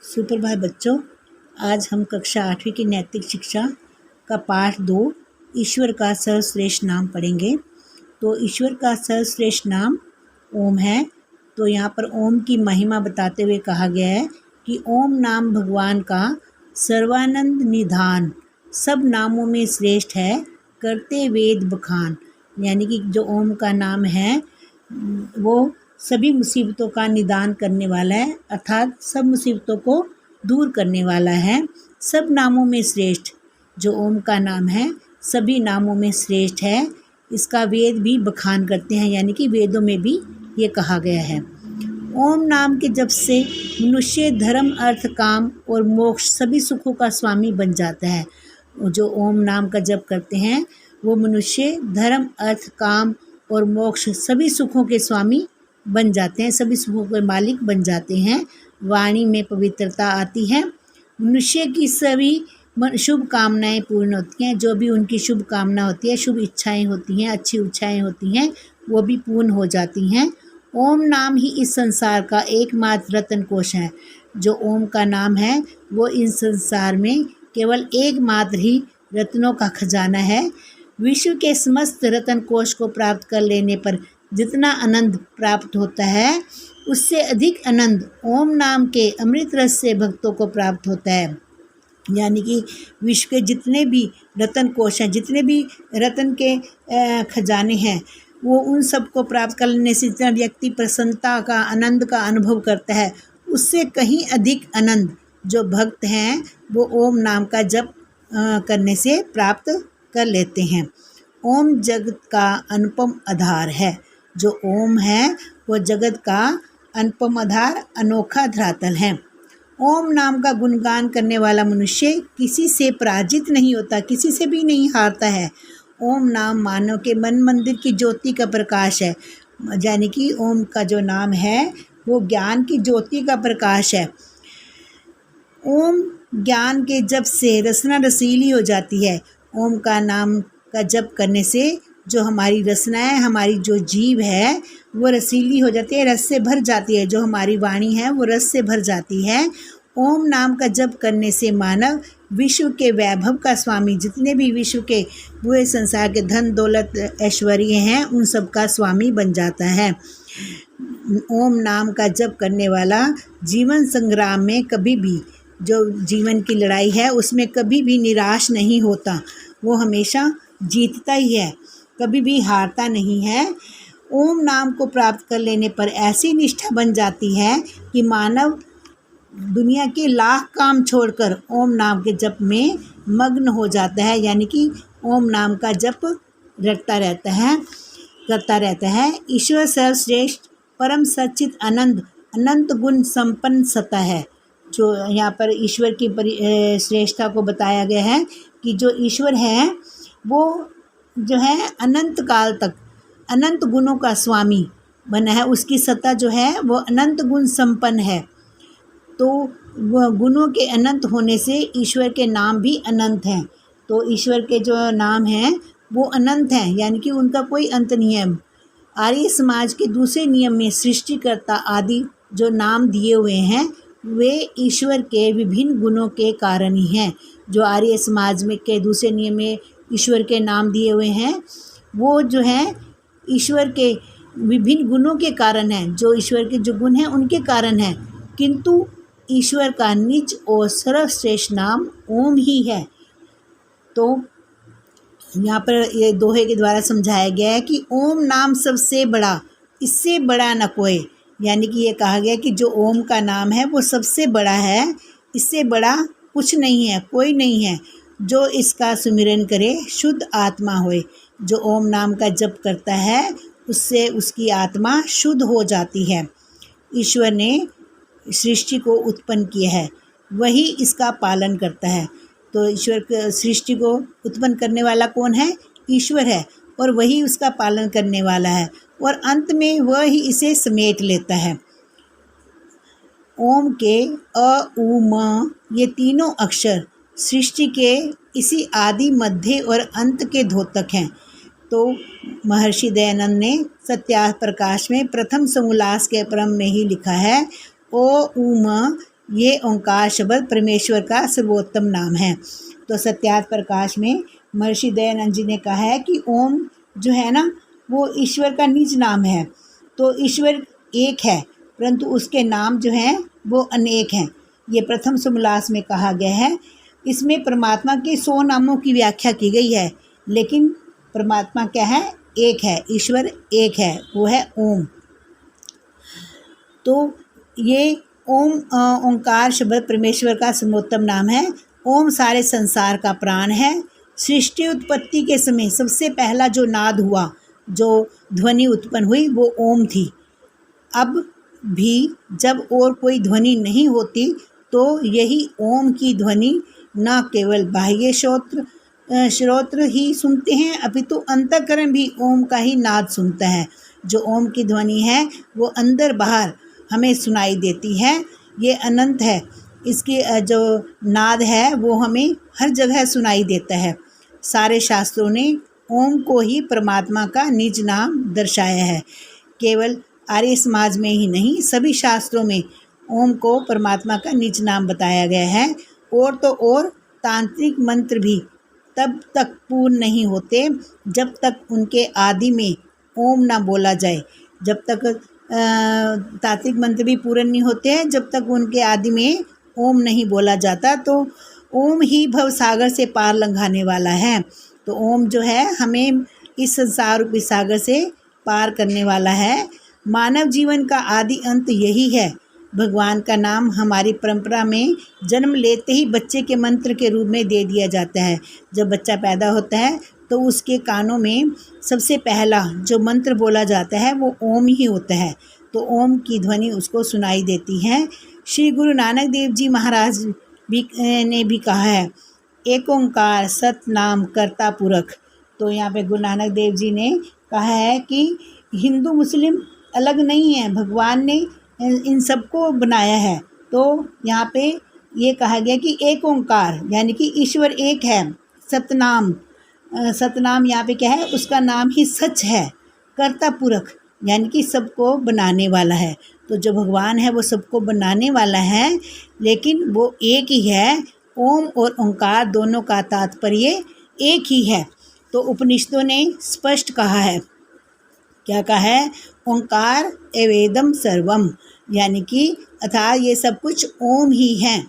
सुप्रभात बच्चों। आज हम कक्षा 8वीं की नैतिक शिक्षा का पाठ 2 ईश्वर का सर्वश्रेष्ठ नाम पढ़ेंगे। तो ईश्वर का सर्वश्रेष्ठ नाम ओम है। तो यहाँ पर ओम की महिमा बताते हुए कहा गया है कि ओम नाम भगवान का सर्वानंद निधान, सब नामों में श्रेष्ठ है, करते वेद बखान। यानी कि जो ओम का नाम है वो सभी मुसीबतों का निदान करने वाला है, अर्थात सब मुसीबतों को दूर करने वाला है। सब नामों में श्रेष्ठ जो ओम का नाम है सभी नामों में श्रेष्ठ है। इसका वेद भी बखान करते हैं, यानी कि वेदों में भी ये कहा गया है। ओम नाम के जप से मनुष्य धर्म अर्थ काम और मोक्ष सभी सुखों का स्वामी बन जाता है। जो ओम नाम का जप करते हैं वो मनुष्य धर्म अर्थ काम और मोक्ष सभी सुखों के स्वामी बन जाते हैं, सभी सुखों के मालिक बन जाते हैं। वाणी में पवित्रता आती है, मनुष्य की सभी शुभ कामनाएं पूर्ण होती हैं। जो भी उनकी शुभ कामना होती है, शुभ इच्छाएं होती हैं, अच्छी इच्छाएं होती हैं, वो भी पूर्ण हो जाती हैं। ओम नाम ही इस संसार का एकमात्र रत्न कोश है। जो ओम का नाम है वो इस संसार में केवल एकमात्र ही रत्नों का खजाना है। विश्व के समस्त रत्न कोश को प्राप्त कर लेने पर जितना आनंद प्राप्त होता है, उससे अधिक आनंद ओम नाम के अमृत रस से भक्तों को प्राप्त होता है। यानी कि विश्व के जितने भी रत्न कोश हैं, जितने भी रत्न के खजाने हैं, वो उन सब को प्राप्त करने से जितना व्यक्ति प्रसन्नता का आनंद का अनुभव करता है, उससे कहीं अधिक आनंद जो भक्त हैं वो ओम नाम का जप करने से प्राप्त कर लेते हैं। ओम जगत का अनुपम आधार है। जो ओम है वो जगत का अनुपम आधार, अनोखा धरातल है। ओम नाम का गुणगान करने वाला मनुष्य किसी से पराजित नहीं होता, किसी से भी नहीं हारता है। ओम नाम मानव के मन मंदिर की ज्योति का प्रकाश है। यानी कि ओम का जो नाम है वो ज्ञान की ज्योति का प्रकाश है। ओम ज्ञान के जप से रसना रसीली हो जाती है। ओम का नाम का जप करने से जो हमारी रसनाएं, हमारी जो जीव है वो रसीली हो जाती है, रस से भर जाती है। जो हमारी वाणी है वो रस से भर जाती है। ओम नाम का जप करने से मानव विश्व के वैभव का स्वामी, जितने भी विश्व के पूरे संसार के धन दौलत ऐश्वर्य हैं, उन सब का स्वामी बन जाता है। ओम नाम का जप करने वाला जीवन संग्राम में कभी भी, जो जीवन की लड़ाई है उसमें कभी भी निराश नहीं होता, वो हमेशा जीतता ही है, कभी भी हारता नहीं है। ओम नाम को प्राप्त कर लेने पर ऐसी निष्ठा बन जाती है कि मानव दुनिया के लाख काम छोड़कर ओम नाम के जप में मग्न हो जाता है। यानी कि ओम नाम का जप रटता रहता है, करता रहता है। ईश्वर सर्वश्रेष्ठ परम सच्चित आनंद अनंत गुण संपन्न सत्ता है। जो यहाँ पर ईश्वर की श्रेष्ठता को बताया गया है कि जो ईश्वर है वो जो है अनंत काल तक अनंत गुणों का स्वामी बना है। उसकी सत्ता जो है वो अनंत गुण संपन्न है। तो वह गुणों के अनंत होने से ईश्वर के नाम भी अनंत हैं। तो ईश्वर के जो नाम हैं वो अनंत हैं, यानी कि उनका कोई अंत नहीं है। आर्य समाज के दूसरे नियम में सृष्टिकर्ता आदि जो नाम दिए हुए हैं वे ईश्वर के विभिन्न गुणों के कारण ही हैं। जो आर्य समाज में के दूसरे नियम में ईश्वर के नाम दिए हुए हैं वो जो है ईश्वर के विभिन्न गुणों के कारण हैं। जो ईश्वर के जो गुण हैं उनके कारण हैं, किंतु ईश्वर का निज और सर्वश्रेष्ठ नाम ओम ही है। तो यहाँ पर ये दोहे के द्वारा समझाया गया है कि ओम नाम सबसे बड़ा, इससे बड़ा न कोई। यानी कि ये कहा गया कि जो ओम का नाम है वो सबसे बड़ा है, इससे बड़ा कुछ नहीं है, कोई नहीं है। जो इसका सुमिरन करे शुद्ध आत्मा होए। जो ओम नाम का जप करता है उससे उसकी आत्मा शुद्ध हो जाती है। ईश्वर ने सृष्टि को उत्पन्न किया है, वही इसका पालन करता है। तो ईश्वर सृष्टि को उत्पन्न करने वाला कौन है? ईश्वर है, और वही उसका पालन करने वाला है, और अंत में वह ही इसे समेट लेता है। ओम के अ, उ, म ये तीनों अक्षर सृष्टि के इसी आदि मध्य और अंत के द्योतक हैं। तो महर्षि दयानंद ने सत्यार्थ प्रकाश में प्रथम समोल्लास के क्रम में ही लिखा है, ओ उ म ये ओंकार शब्द परमेश्वर का सर्वोत्तम नाम है। तो सत्यार्थ प्रकाश में महर्षि दयानंद जी ने कहा है कि ओम जो है ना वो ईश्वर का निज नाम है। तो ईश्वर एक है परंतु उसके नाम जो हैं वो अनेक हैं। ये प्रथम समोल्लास में कहा गया है। इसमें परमात्मा के 100 नामों की व्याख्या की गई है, लेकिन परमात्मा क्या है? एक है, ईश्वर एक है, वो है ओम। तो ये ओम ओंकार शब्द परमेश्वर का सर्वोत्तम नाम है। ओम सारे संसार का प्राण है। सृष्टि उत्पत्ति के समय सबसे पहला जो नाद हुआ, जो ध्वनि उत्पन्न हुई, वो ओम थी। अब भी जब और कोई ध्वनि नहीं होती तो यही ओम की ध्वनि न केवल बाह्य श्रोत्र ही सुनते हैं, अपितु अंतःकरण भी ओम का ही नाद सुनता है। जो ओम की ध्वनि है वो अंदर बाहर हमें सुनाई देती है। ये अनंत है, इसकी जो नाद है वो हमें हर जगह सुनाई देता है। सारे शास्त्रों ने ओम को ही परमात्मा का निज नाम दर्शाया है। केवल आर्य समाज में ही नहीं, सभी शास्त्रों में ओम को परमात्मा का निज नाम बताया गया है। और तो और तांत्रिक मंत्र भी तब तक पूर्ण नहीं होते जब तक उनके आदि में ओम ना बोला जाए। जब तक तांत्रिक मंत्र भी पूर्ण नहीं होते हैं जब तक उनके आदि में ओम नहीं बोला जाता। तो ओम ही भवसागर से पार लंघाने वाला है। तो ओम जो है हमें इस संसार रूपी सागर से पार करने वाला है। मानव जीवन का आदि अंत यही है। भगवान का नाम हमारी परंपरा में जन्म लेते ही बच्चे के मंत्र के रूप में दे दिया जाता है। जब बच्चा पैदा होता है तो उसके कानों में सबसे पहला जो मंत्र बोला जाता है वो ओम ही होता है। तो ओम की ध्वनि उसको सुनाई देती है। श्री गुरु नानक देव जी महाराज ने भी कहा है, एक ओंकार सतनाम कर्ता पुरख। तो यहाँ पे गुरु नानक देव जी ने कहा है कि हिंदू मुस्लिम अलग नहीं है, भगवान ने इन सबको बनाया है। तो यहाँ पे ये कहा गया कि एक ओंकार यानी कि ईश्वर एक है। सतनाम यहाँ पे क्या है? उसका नाम ही सच है। कर्ता पुरख यानी कि सबको बनाने वाला है। तो जो भगवान है वो सबको बनाने वाला है, लेकिन वो एक ही है। ओम और ओंकार दोनों का तात्पर्य एक ही है। तो उपनिषदों ने स्पष्ट कहा है, क्या कहा है? ओंकार एवेदम सर्वम, यानी कि अर्थात ये सब कुछ ओम ही है।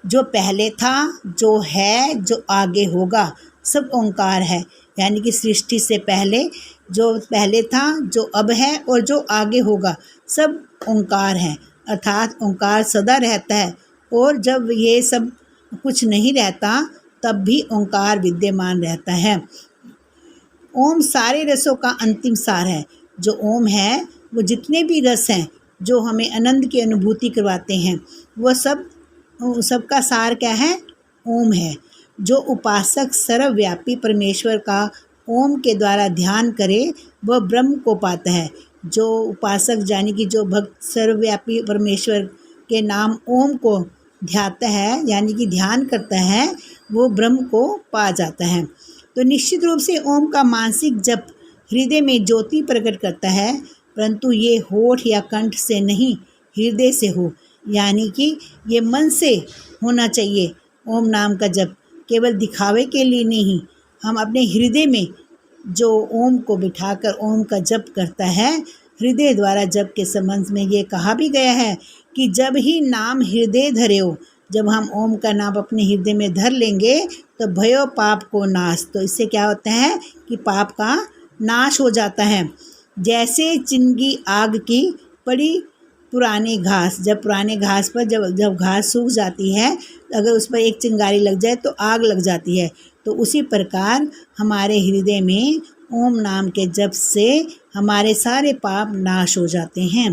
जो पहले था, जो है, जो आगे होगा, सब ओंकार है। यानी कि सृष्टि से पहले जो पहले था, जो अब है और जो आगे होगा, सब ओंकार है। अर्थात ओंकार सदा रहता है और जब ये सब कुछ नहीं रहता तब भी ओंकार विद्यमान रहता है। ओम सारे रसों का अंतिम सार है। जो ओम है वो जितने भी रस हैं जो हमें आनंद की अनुभूति करवाते हैं, वो सबका सार क्या है? ओम है। जो उपासक सर्वव्यापी परमेश्वर का ओम के द्वारा ध्यान करे वह ब्रह्म को पाता है। जो उपासक यानी कि जो भक्त सर्वव्यापी परमेश्वर के नाम ओम को ध्याता है यानी कि ध्यान करता है, वो ब्रह्म को पा जाता है। तो निश्चित रूप से ओम का मानसिक जप हृदय में ज्योति प्रकट करता है, परंतु ये होठ या कंठ से नहीं, हृदय से हो। यानी कि ये मन से होना चाहिए। ओम नाम का जप केवल दिखावे के लिए नहीं, हम अपने हृदय में जो ओम को बिठाकर ओम का जप करता है, हृदय द्वारा जप के संबंध में ये कहा भी गया है कि जब ही नाम हृदय धरे हो, जब हम ओम का नाम अपने हृदय में धर लेंगे तो भयो पाप को नाश। तो इससे क्या होता है कि पाप का नाश हो जाता है। जैसे चिंगी आग की पड़ी पुराने घास, जब पुराने घास पर जब घास सूख जाती है, अगर उस पर एक चिंगारी लग जाए तो आग लग जाती है। तो उसी प्रकार हमारे हृदय में ओम नाम के जप से हमारे सारे पाप नाश हो जाते हैं।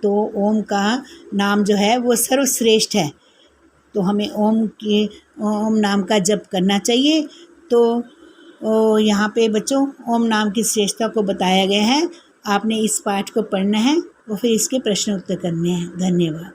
तो ओम का नाम जो है वो सर्वश्रेष्ठ है। तो हमें ओम नाम का जप करना चाहिए। तो यहाँ पे बच्चों ओम नाम की श्रेष्ठता को बताया गया है। आपने इस पाठ को पढ़ना है और फिर इसके प्रश्न उत्तर करने हैं। धन्यवाद।